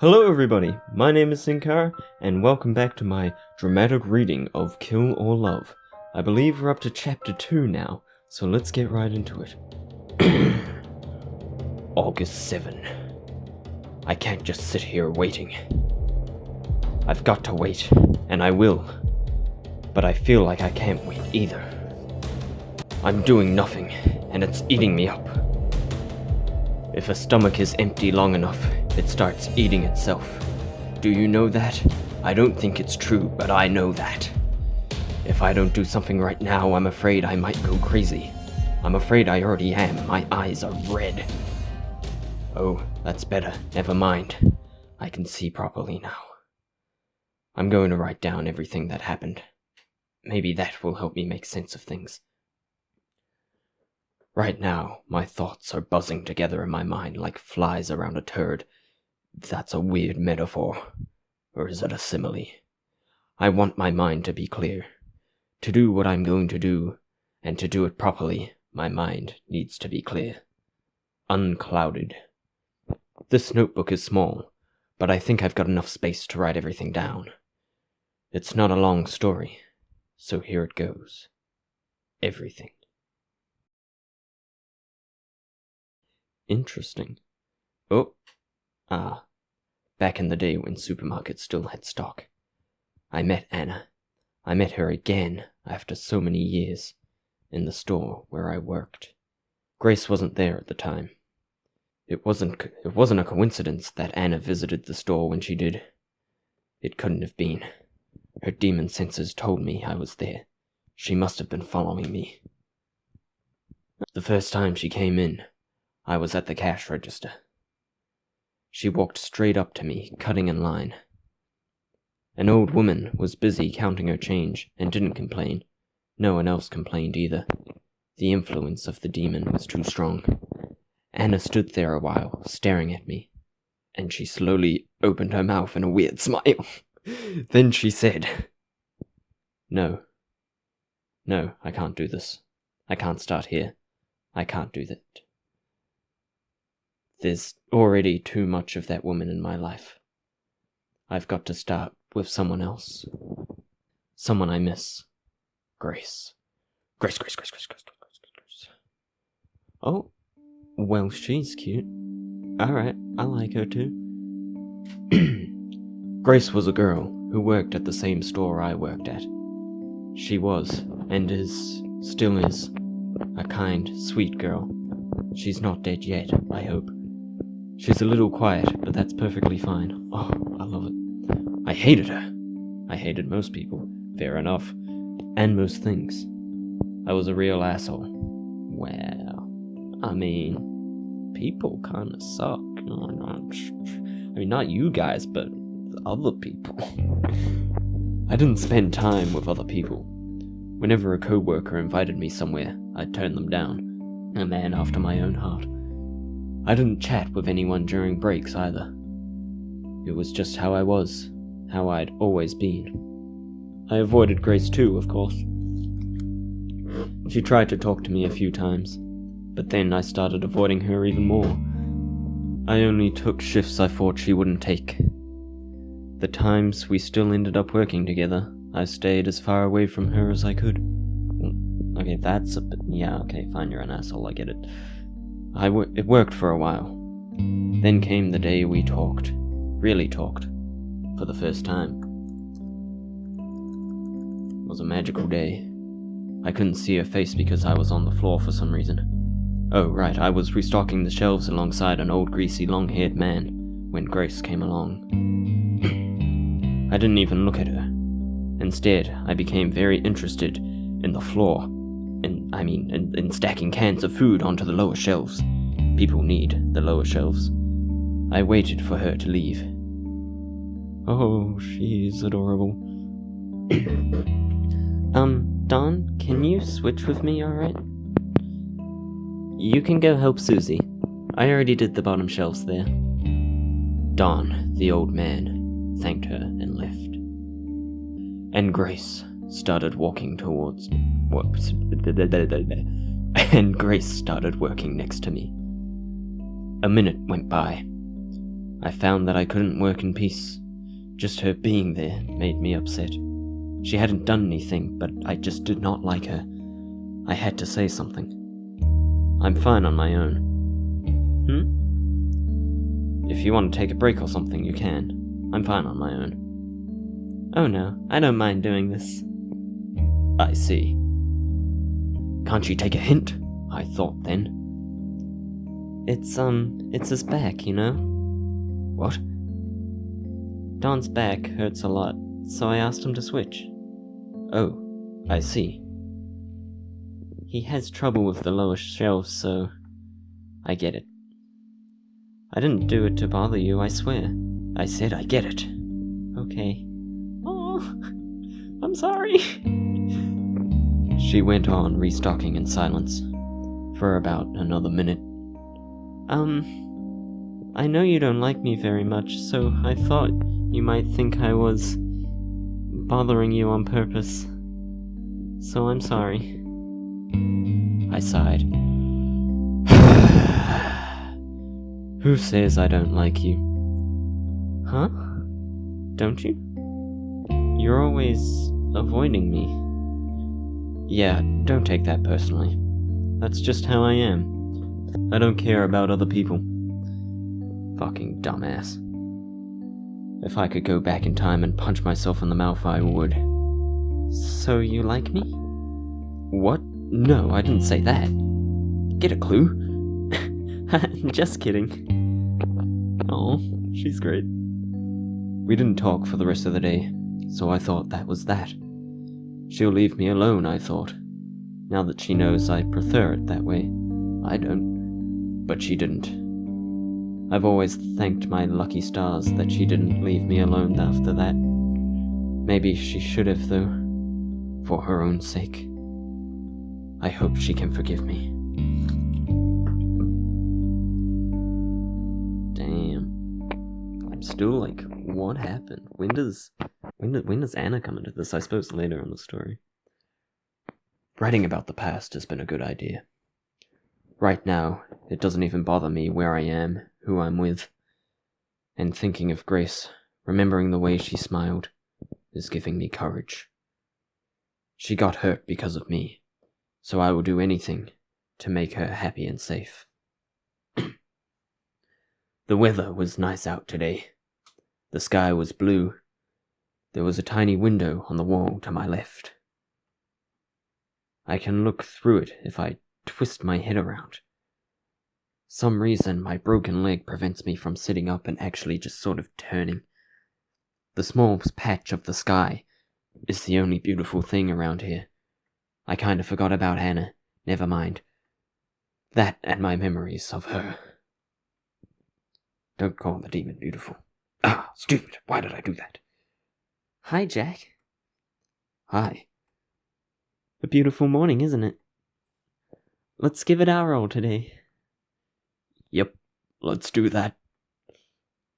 Hello everybody, my name is Sinkar, and welcome back to my dramatic reading of Kill or Love. I believe we're up to chapter 2 now, so let's get right into it. August 7. I can't just sit here waiting. I've got to wait, and I will. But I feel like I can't wait either. I'm doing nothing, and it's eating me up. If a stomach is empty long enough, it starts eating itself. Do you know that? I don't think it's true, but I know that. If I don't do something right now, I'm afraid I might go crazy. I'm afraid I already am. My eyes are red. Oh, that's better. Never mind. I can see properly now. I'm going to write down everything that happened. Maybe that will help me make sense of things. Right now, my thoughts are buzzing together in my mind like flies around a turd. That's a weird metaphor. Or is it a simile? I want my mind to be clear. To do what I'm going to do, and to do it properly, my mind needs to be clear. Unclouded. This notebook is small, but I think I've got enough space to write everything down. It's not a long story, so here it goes. Everything. Interesting. Back in the day when supermarkets still had stock. I met Anna. I met her again after so many years, in the store where I worked. Grace wasn't there at the time. It wasn't a coincidence that Anna visited the store when she did. It couldn't have been. Her demon senses told me I was there. She must have been following me. The first time she came in, I was at the cash register. She walked straight up to me, cutting in line. An old woman was busy counting her change and didn't complain. No one else complained either. The influence of the demon was too strong. Anna stood there a while, staring at me, and she slowly opened her mouth in a weird smile. Then she said, No, I can't do this. I can't start here. I can't do that. There's already too much of that woman in my life. I've got to start with someone else. Someone I miss. Grace. Grace. Oh, well, she's cute. Alright, I like her too. Grace was a girl who worked at the same store I worked at. She was, and still is, a kind, sweet girl. She's not dead yet, I hope. She's a little quiet, but that's perfectly fine. Oh, I love it. I hated her. I hated most people, fair enough, and most things. I was a real asshole. Well, I mean, people kinda suck. I mean, not you guys, but other people. I didn't spend time with other people. Whenever a co-worker invited me somewhere, I'd turn them down. A man after my own heart. I didn't chat with anyone during breaks either. It was just how I was, how I'd always been. I avoided Grace too, of course. She tried to talk to me a few times, but then I started avoiding her even more. I only took shifts I thought she wouldn't take. The times we still ended up working together, I stayed as far away from her as I could. Okay, that's a bit... Yeah, okay, fine, you're an asshole, I get it. It worked for a while. Then came the day we talked. Really talked. For the first time. It was a magical day. I couldn't see her face because I was on the floor for some reason. Oh, right, I was restocking the shelves alongside an old greasy long-haired man when Grace came along. I didn't even look at her. Instead, I became very interested in the floor. In stacking cans of food onto the lower shelves. People need the lower shelves. I waited for her to leave. Oh, she's adorable. Don, can you switch with me, alright? You can go help Susie. I already did the bottom shelves there. Don, the old man, thanked her and left. And Grace started walking towards me. And Grace started working next to me. A minute went by. I found that I couldn't work in peace. Just her being there made me upset. She hadn't done anything, but I just did not like her. I had to say something. I'm fine on my own. If you want to take a break or something, you can. I'm fine on my own. Oh no, I don't mind doing this. I see. Can't you take a hint? I thought then. It's his back, you know? What? Don's back hurts a lot, so I asked him to switch. Oh, I see. He has trouble with the lower shelves, so I get it. I didn't do it to bother you, I swear. I said I get it. Okay. Oh, I'm sorry. She went on restocking in silence for about another minute. I know you don't like me very much, so I thought you might think I was bothering you on purpose. So I'm sorry. I sighed. Who says I don't like you? Huh? Don't you? You're always avoiding me. Yeah, don't take that personally. That's just how I am. I don't care about other people. Fucking dumbass. If I could go back in time and punch myself in the mouth, I would. So you like me? What? No, I didn't say that. Get a clue? Just kidding. Oh, she's great. We didn't talk for the rest of the day, so I thought that was that. She'll leave me alone, I thought. Now that she knows I prefer it that way. I don't. But she didn't. I've always thanked my lucky stars that she didn't leave me alone after that. Maybe she should have, though. For her own sake. I hope she can forgive me. Damn. I'm still like, what happened? When does Anna come into this? I suppose later in the story. Writing about the past has been a good idea. Right now, it doesn't even bother me where I am, who I'm with. And thinking of Grace, remembering the way she smiled, is giving me courage. She got hurt because of me, so I will do anything to make her happy and safe. The weather was nice out today. The sky was blue. There was a tiny window on the wall to my left. I can look through it if I twist my head around. Some reason my broken leg prevents me from sitting up and actually just sort of turning. The small patch of the sky is the only beautiful thing around here. I kind of forgot about Hannah. Never mind. That and my memories of her. Don't call the demon beautiful. Ah, stupid. Why did I do that? Hi, Jack. Hi. A beautiful morning, isn't it? Let's give it our all today. Yep, let's do that.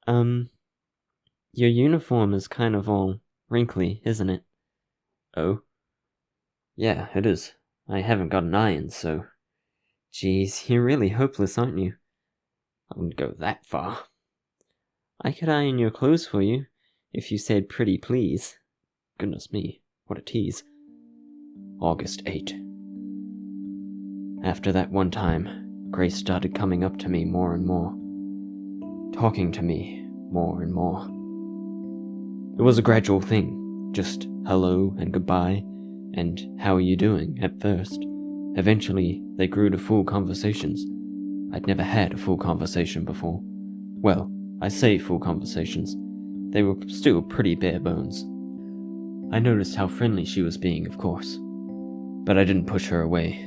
Your uniform is kind of all wrinkly, isn't it? Oh? Yeah, it is. I haven't got an iron, so... Geez, you're really hopeless, aren't you? I wouldn't go that far. I could iron your clothes for you, if you said pretty please. Goodness me, what a tease. August 8. After that one time, Grace started coming up to me more and more. Talking to me more and more. It was a gradual thing, just hello and goodbye, and how are you doing at first. Eventually, they grew to full conversations. I'd never had a full conversation before. Well, I say full conversations. They were still pretty bare bones. I noticed how friendly she was being, of course. But I didn't push her away.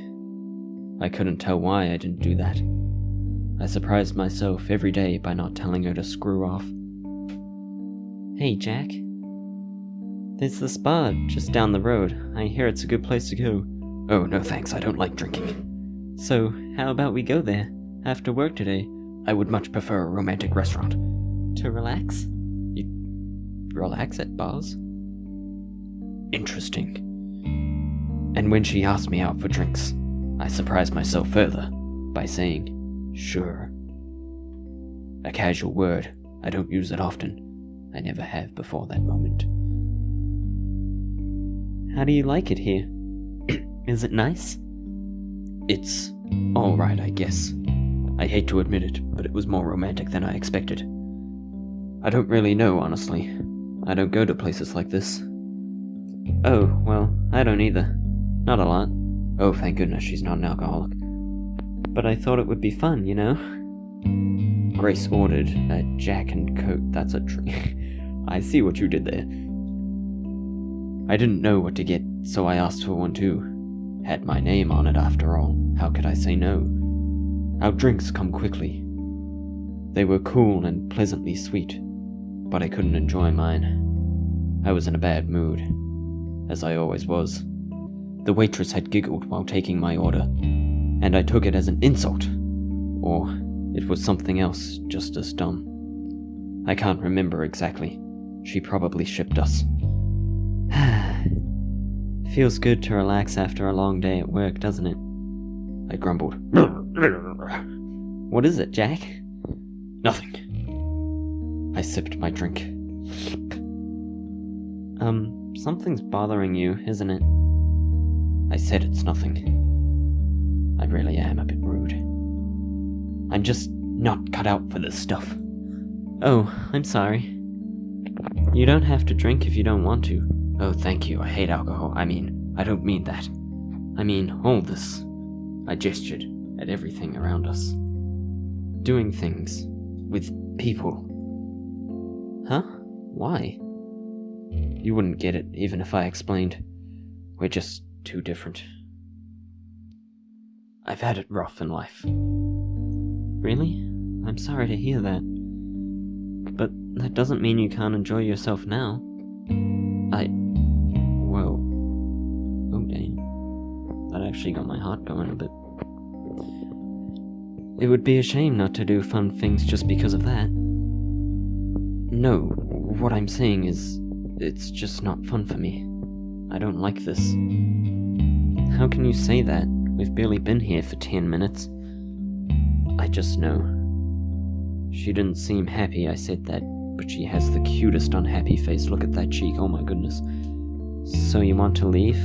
I couldn't tell why I didn't do that. I surprised myself every day by not telling her to screw off. Hey, Jack. There's this bar just down the road. I hear it's a good place to go. Oh, no thanks, I don't like drinking. So, how about we go there, after work today? I would much prefer a romantic restaurant. To relax? You relax at bars? Interesting. And when she asked me out for drinks, I surprised myself further by saying, sure. A casual word I don't use it often. I never have before that moment. How do you like it here? Is it nice? It's alright, I guess. I hate to admit it, but it was more romantic than I expected. I don't really know, honestly. I don't go to places like this. Oh, well, I don't either. Not a lot. Oh, thank goodness she's not an alcoholic. But I thought it would be fun, you know? Grace ordered a Jack and Coke. That's a drink. I see what you did there. I didn't know what to get, so I asked for one too. Had my name on it after all. How could I say no? Our drinks come quickly. They were cool and pleasantly sweet, but I couldn't enjoy mine. I was in a bad mood, as I always was. The waitress had giggled while taking my order, and I took it as an insult, or it was something else just as dumb. I can't remember exactly. She probably shipped us. Feels good to relax after a long day at work, doesn't it? I grumbled. What is it, Jack? Nothing. I sipped my drink. Something's bothering you, isn't it? I said it's nothing. I really am a bit rude. I'm just not cut out for this stuff. Oh, I'm sorry. You don't have to drink if you don't want to. Oh, thank you. I hate alcohol. I don't mean that. I mean all this. I gestured at everything around us. Doing things with people. Huh? Why? You wouldn't get it even if I explained. We're just too different. I've had it rough in life. Really? I'm sorry to hear that. But that doesn't mean you can't enjoy yourself now. Whoa. Oh, dang. That actually got my heart going a bit. It would be a shame not to do fun things just because of that. No, what I'm saying is, it's just not fun for me. I don't like this. How can you say that? We've barely been here for 10 minutes. I just know. She didn't seem happy, I said that, but she has the cutest unhappy face. Look at that cheek, oh my goodness. So you want to leave?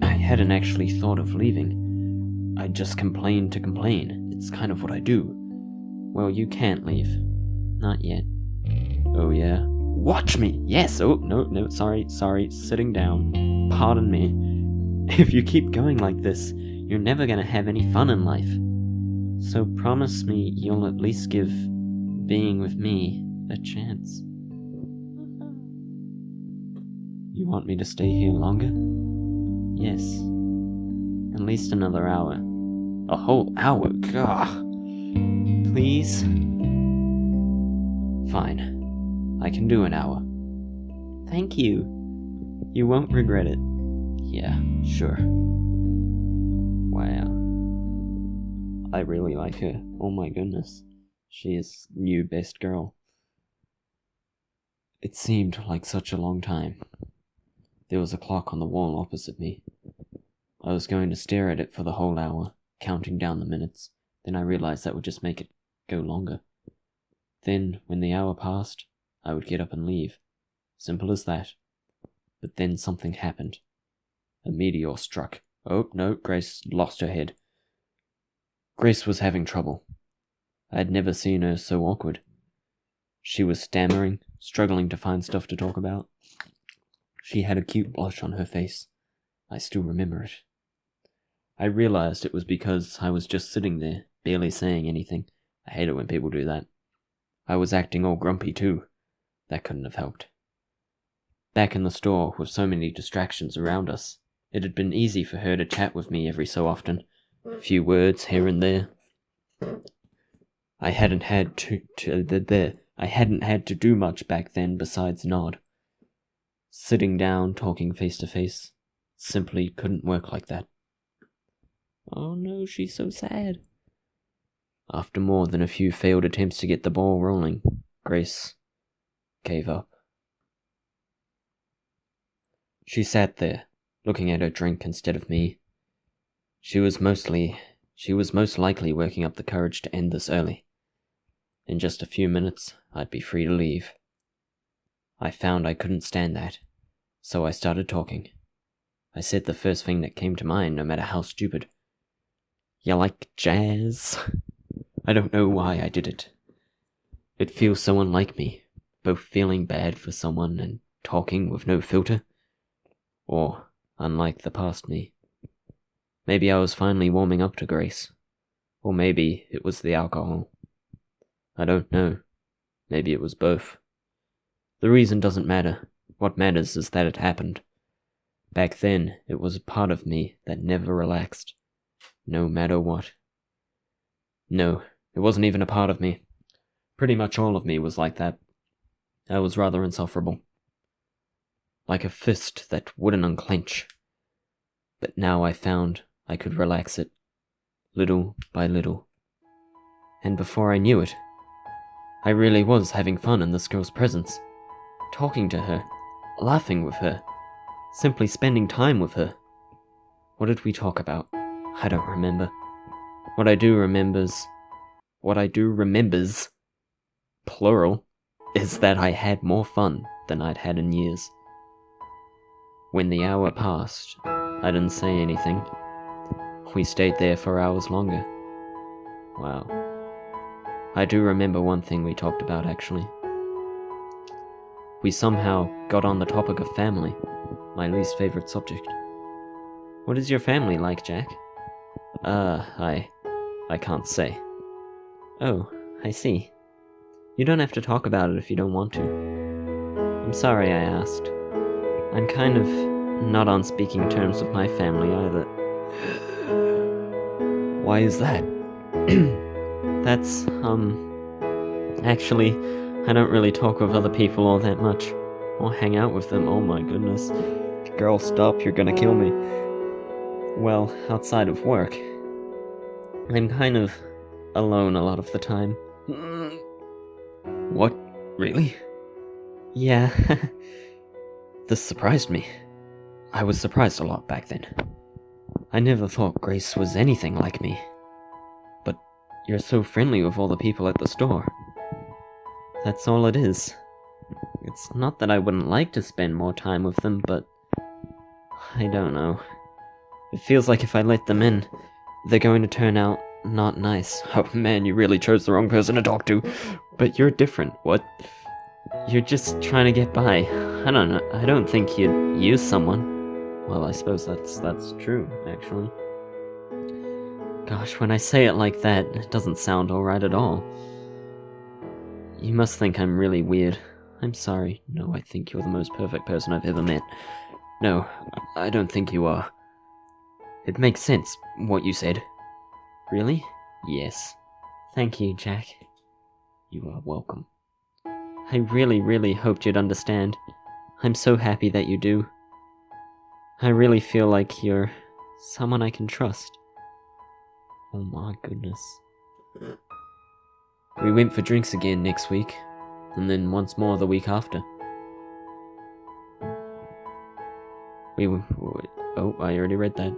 I hadn't actually thought of leaving. I just complained to complain. It's kind of what I do. Well, you can't leave. Not yet. Oh yeah? Watch me! Yes! Oh, no, sorry, sitting down. Pardon me. If you keep going like this, you're never gonna have any fun in life. So promise me you'll at least give being with me a chance. You want me to stay here longer? Yes. At least another hour. A whole hour? Gah! Please? Fine. I can do an hour. Thank you. You won't regret it. Yeah, sure. Wow. I really like her. Oh my goodness. She is new best girl. It seemed like such a long time. There was a clock on the wall opposite me. I was going to stare at it for the whole hour, counting down the minutes. Then I realized that would just make it go longer. Then, when the hour passed, I would get up and leave. Simple as that. But then something happened. A meteor struck. Oh, no, Grace lost her head. Grace was having trouble. I had never seen her so awkward. She was stammering, struggling to find stuff to talk about. She had a cute blush on her face. I still remember it. I realized it was because I was just sitting there, barely saying anything. I hate it when people do that. I was acting all grumpy too. That couldn't have helped. Back in the store, with so many distractions around us, it had been easy for her to chat with me every so often. A few words here and there. I hadn't had to do much back then besides nod. Sitting down, talking face to face, simply couldn't work like that. Oh no, she's so sad. After more than a few failed attempts to get the ball rolling, Grace gave up. She sat there, looking at her drink instead of me. She was most likely working up the courage to end this early. In just a few minutes, I'd be free to leave. I found I couldn't stand that, so I started talking. I said the first thing that came to mind, no matter how stupid. You like jazz? I don't know why I did it. It feels so unlike me, both feeling bad for someone and talking with no filter. Or unlike the past me. Maybe I was finally warming up to Grace. Or maybe it was the alcohol. I don't know. Maybe it was both. The reason doesn't matter. What matters is that it happened. Back then, it was a part of me that never relaxed. No matter what. No, it wasn't even a part of me. Pretty much all of me was like that. I was rather insufferable. Like a fist that wouldn't unclench. But now I found I could relax it, little by little. And before I knew it, I really was having fun in this girl's presence. Talking to her, laughing with her, simply spending time with her. What did we talk about? I don't remember. What I do remembers, plural, is that I had more fun than I'd had in years. When the hour passed, I didn't say anything. We stayed there for hours longer. Wow. I do remember one thing we talked about, actually. We somehow got on the topic of family, my least favorite subject. What is your family like, Jack? I can't say. Oh, I see. You don't have to talk about it if you don't want to. I'm sorry I asked. I'm kind of not on speaking terms with my family either. Why is that? That's, actually, I don't really talk with other people all that much. Or hang out with them, oh my goodness. Girl, stop, you're gonna kill me. Well, outside of work, I'm kind of alone a lot of the time. What? Really? Yeah. This surprised me. I was surprised a lot back then. I never thought Grace was anything like me. But you're so friendly with all the people at the store. That's all it is. It's not that I wouldn't like to spend more time with them, but I don't know. It feels like if I let them in, they're going to turn out not nice. Oh man, you really chose the wrong person to talk to. But you're different, what? You're just trying to get by. I don't know, I don't think you'd use someone. Well, I suppose that's true, actually. Gosh, when I say it like that, it doesn't sound alright at all. You must think I'm really weird. I'm sorry. No, I think you're the most perfect person I've ever met. No, I don't think you are. It makes sense, what you said. Really? Yes. Thank you, Jack. You are welcome. I really, really hoped you'd understand. I'm so happy that you do. I really feel like you're someone I can trust. Oh my goodness. We went for drinks again next week, and then once more the week after. Oh, I already read that.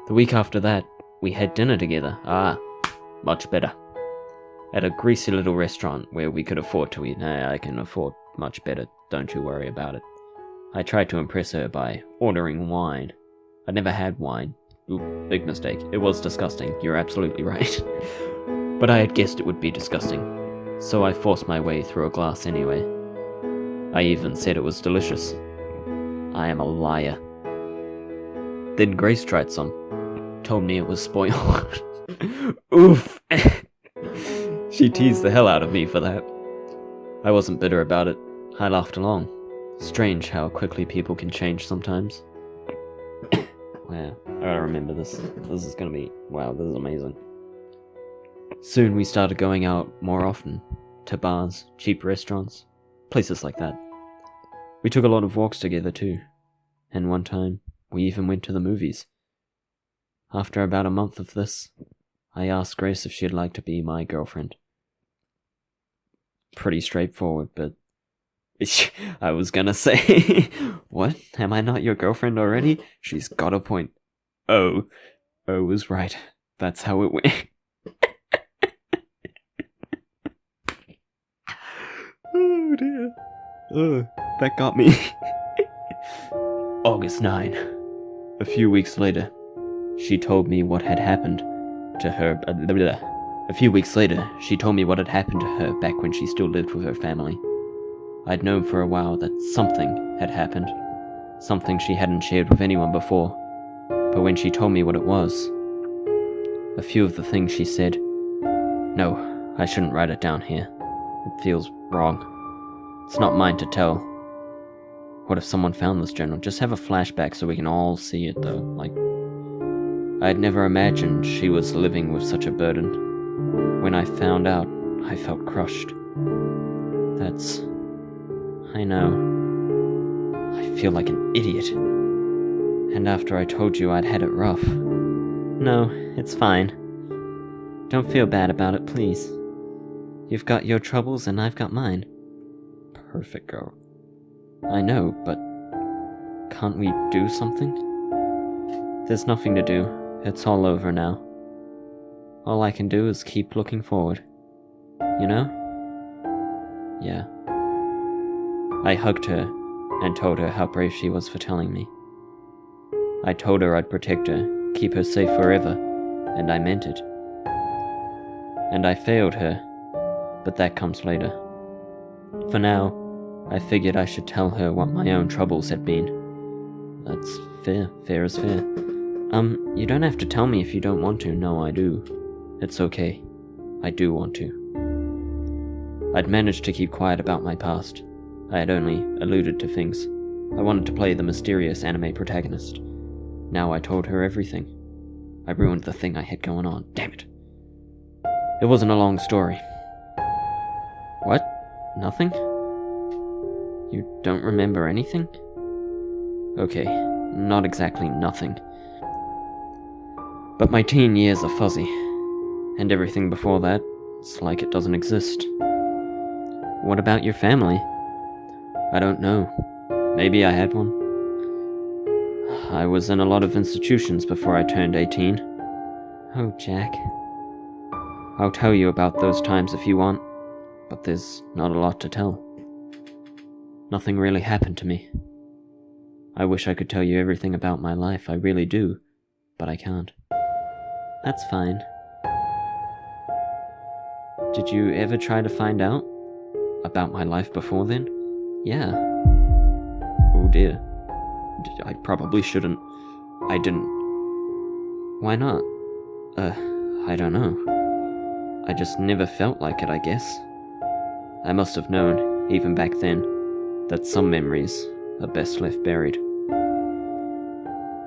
The week after that, we had dinner together. Ah, much better. At a greasy little restaurant where we could afford to eat. I can afford much better, don't you worry about it. I tried to impress her by ordering wine. I'd never had wine. Ooh, big mistake. It was disgusting, you're absolutely right. But I had guessed it would be disgusting, so I forced my way through a glass anyway. I even said it was delicious. I am a liar. Then Grace tried some. Told me it was spoiled. Oof! She teased the hell out of me for that. I wasn't bitter about it. I laughed along. Strange how quickly people can change sometimes. Wow, I gotta remember this. This is gonna be... wow, this is amazing. Soon we started going out more often. To bars, cheap restaurants, places like that. We took a lot of walks together too. And one time, we even went to the movies. After about a month of this, I asked Grace if she'd like to be my girlfriend. Pretty straightforward, but... I was gonna say... What? Am I not your girlfriend already? She's got a point. Oh. Oh was right. That's how it went. Oh dear. That got me. August 9. A few weeks later, she told me what had happened to her. A few weeks later, she told me what had happened to her back when she still lived with her family. I'd known for a while that something had happened, something she hadn't shared with anyone before, but when she told me what it was, a few of the things she said, no, I shouldn't write it down here. It feels wrong. It's not mine to tell. What if someone found this journal? Just have a flashback so we can all see it, though. Like, I'd never imagined she was living with such a burden. When I found out, I felt crushed. I know. I feel like an idiot. And after I told you I'd had it rough. No, it's fine. Don't feel bad about it, please. You've got your troubles and I've got mine. Perfect girl. I know, but can't we do something? There's nothing to do. It's all over now. All I can do is keep looking forward. You know? Yeah. I hugged her and told her how brave she was for telling me. I told her I'd protect her, keep her safe forever, and I meant it. And I failed her, but that comes later. For now, I figured I should tell her what my own troubles had been. That's fair. Fair is fair. You don't have to tell me if you don't want to. No, I do. It's okay. I do want to. I'd managed to keep quiet about my past. I had only alluded to things. I wanted to play the mysterious anime protagonist. Now I told her everything. I ruined the thing I had going on. Damn it. It wasn't a long story. What? Nothing? You don't remember anything? Okay, not exactly nothing. But my teen years are fuzzy. And everything before that, it's like it doesn't exist. What about your family? I don't know. Maybe I had one. I was in a lot of institutions before I turned 18. Oh, Jack. I'll tell you about those times if you want, but there's not a lot to tell. Nothing really happened to me. I wish I could tell you everything about my life, I really do, but I can't. That's fine. Did you ever try to find out? About my life before then? Yeah. Oh dear. I probably shouldn't. I didn't. Why not? I don't know. I just never felt like it, I guess. I must have known, even back then, that some memories are best left buried.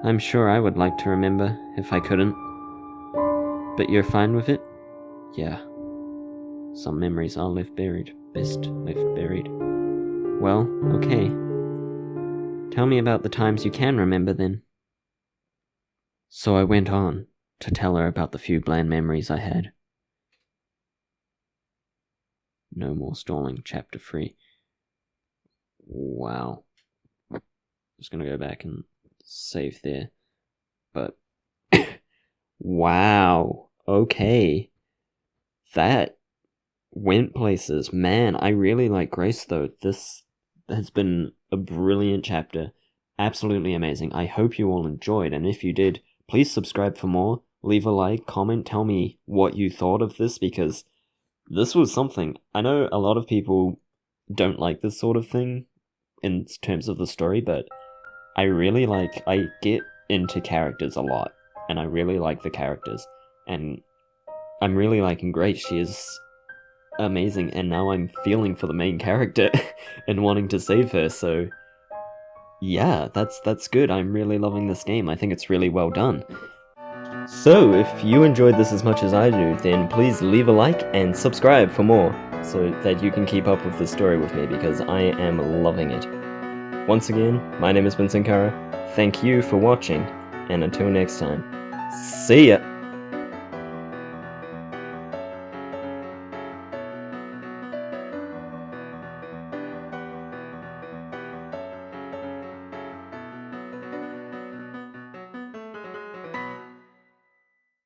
I'm sure I would like to remember if I couldn't. But you're fine with it? Yeah. Some memories are left buried. Best left buried. Well, okay. Tell me about the times you can remember then. So I went on to tell her about the few bland memories I had. No more stalling, chapter 3. Wow. Just gonna go back and save there. But wow. Okay. That went places. Man, I really like Grace though. This has been a brilliant chapter. Absolutely amazing. I hope you all enjoyed, and if you did, please subscribe for more. Leave a like, comment, tell me what you thought of this, because this was something. I know a lot of people don't like this sort of thing in terms of the story, but I get into characters a lot, and I really like the characters, and I'm really liking Grace. She is amazing, and now I'm feeling for the main character and wanting to save her, so yeah, that's good. I'm really loving this game. I think it's really well done. So, if you enjoyed this as much as I do, then please leave a like and subscribe for more, so that you can keep up with the story with me, because I am loving it. Once again, my name is Vincent Kara, thank you for watching, and until next time, see ya!